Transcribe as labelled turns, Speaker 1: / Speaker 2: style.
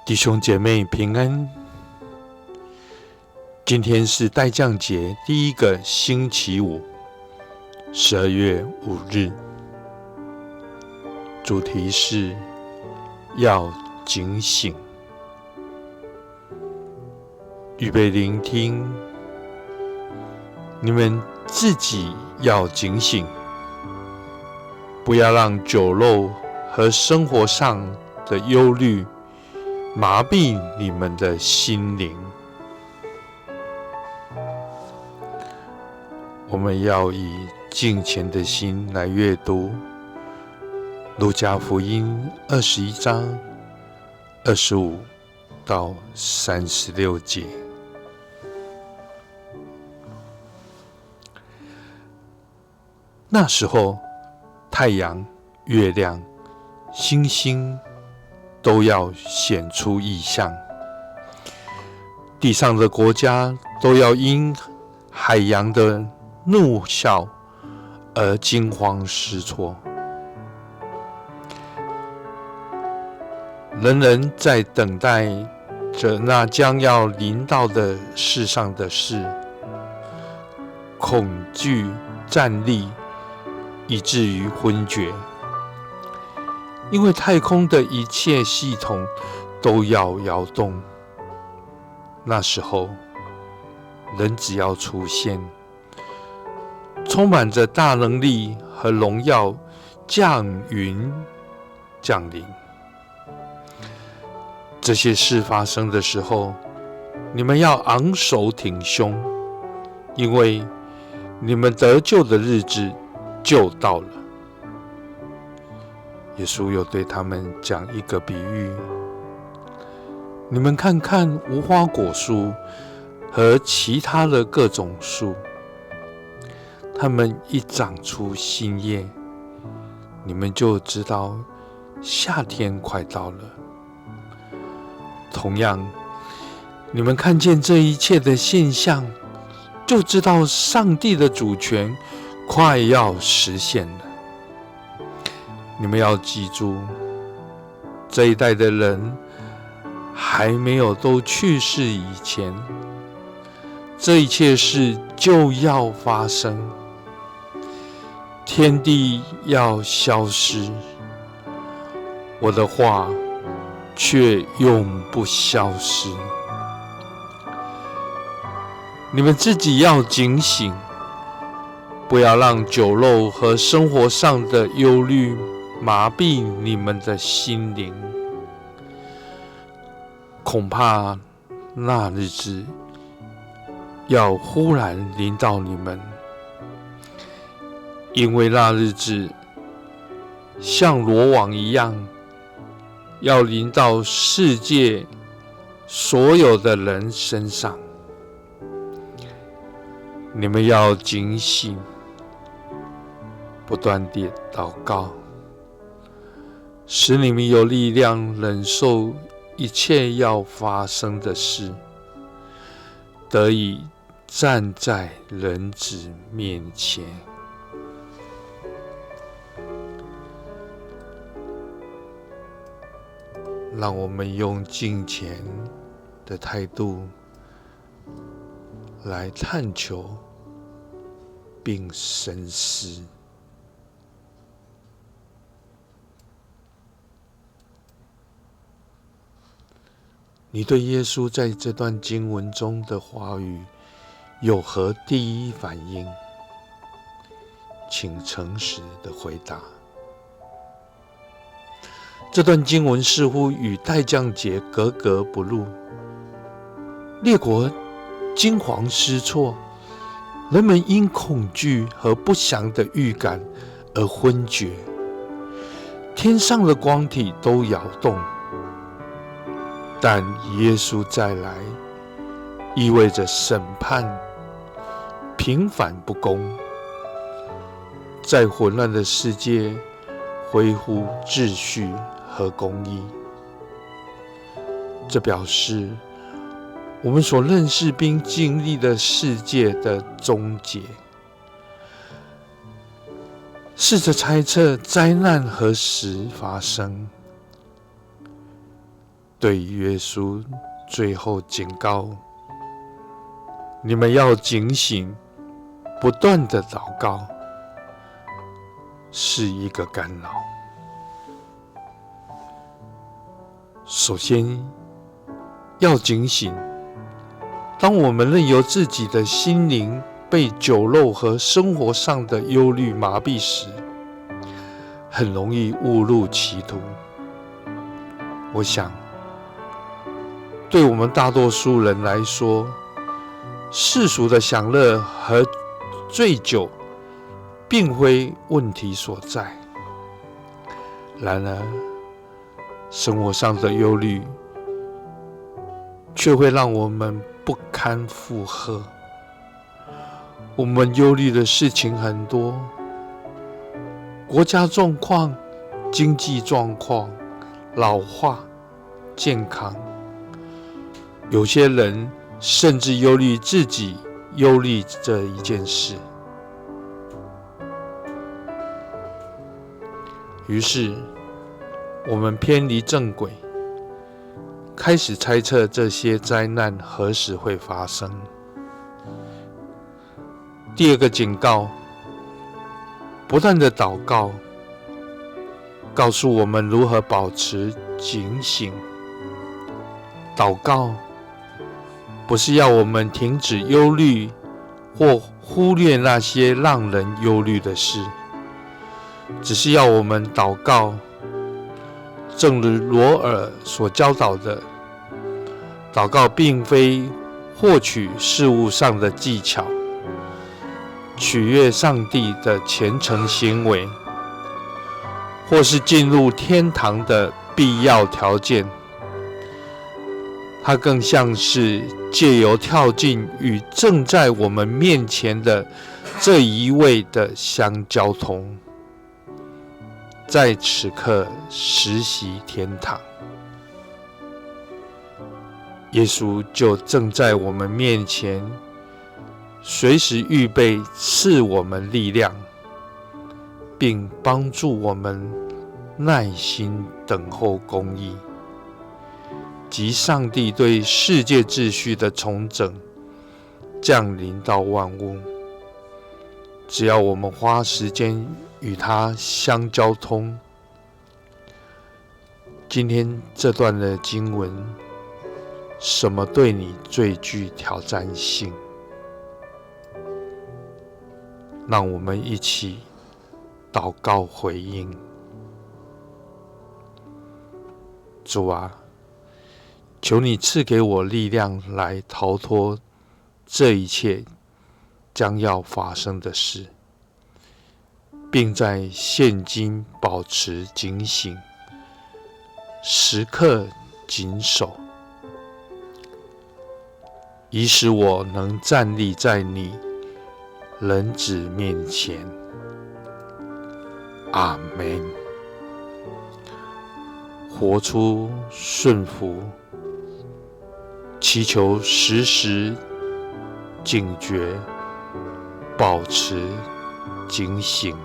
Speaker 1: 弟兄姐妹平安。今天是待降节第一个星期五，12月5日。主题是要警醒，预备聆听。你们自己要警醒，不要让酒肉和生活上的忧虑麻痹你们的心灵。我们要以敬虔的心来阅读路加福音21章25到36节。那时候，太阳、月亮、星星都要显出异象，地上的国家都要因海洋的怒啸而惊慌失措。人人在等待着那将要临到的世上的事，恐惧战栗，以至于昏厥。因为太空的一切系统都要摇动。那时候，人只要出现，充满着大能力和荣耀，降临。这些事发生的时候，你们要昂首挺胸，因为你们得救的日子就到了。耶稣又对他们讲一个比喻：你们看看无花果树和其他的各种树，它们一长出新叶，你们就知道夏天快到了。同样，你们看见这一切的现象，就知道上帝的主权快要实现了。你们要记住，这一代的人还没有都去世以前，这一切事就要发生。天地要消失，我的话却永不消失。你们自己要警醒，不要让酒肉和生活上的忧虑麻痹你们的心灵。恐怕那日子要忽然临到你们，因为那日子像罗网一样，要临到世界所有的人身上。你们要警醒，不断地祷告，使你们有力量忍受一切要发生的事，得以站在人子面前。让我们用敬虔的态度来探求并深思。你对耶稣在这段经文中的话语有何第一反应？请诚实的回答。这段经文似乎与待降节格格不入，列国惊惶失措，人们因恐惧和不祥的预感而昏厥，天上的光体都摇动。但耶稣再来，意味着审判、平反不公，在混乱的世界恢复秩序和公义。这表示我们所认识并经历的世界的终结。试着猜测灾难何时发生，对耶稣最后警告：你们要警醒，不断的祷告，是一个干扰。首先要警醒，当我们任由自己的心灵被酒肉和生活上的忧虑麻痹时，很容易误入歧途。我想，对我们大多数人来说，世俗的享乐和醉酒并非问题所在。然而，生活上的忧虑却会让我们不堪负荷。我们忧虑的事情很多，国家状况、经济状况、老化、健康。有些人甚至忧虑自己忧虑这一件事。于是我们偏离正轨，开始猜测这些灾难何时会发生。第二个警告，不断的祷告，告诉我们如何保持警醒。祷告不是要我们停止忧虑或忽略那些让人忧虑的事，只是要我们祷告。正如罗尔所教导的，祷告并非获取事物上的技巧，取悦上帝的虔诚行为，或是进入天堂的必要条件。它更像是借由跳进与正在我们面前的这一位的相交通，在此刻实习天堂。耶稣就正在我们面前，随时预备赐我们力量，并帮助我们耐心等候公义及上帝对世界秩序的重整降临到万物。只要我们花时间与他相交通。今天这段的经文，什么对你最具挑战性？让我们一起祷告回应。主啊，求你赐给我力量来逃脱这一切将要发生的事，并在现今保持警醒，时刻谨守，以使我能站立在你人子面前。阿们。活出顺服，祈求时时警觉，保持警醒。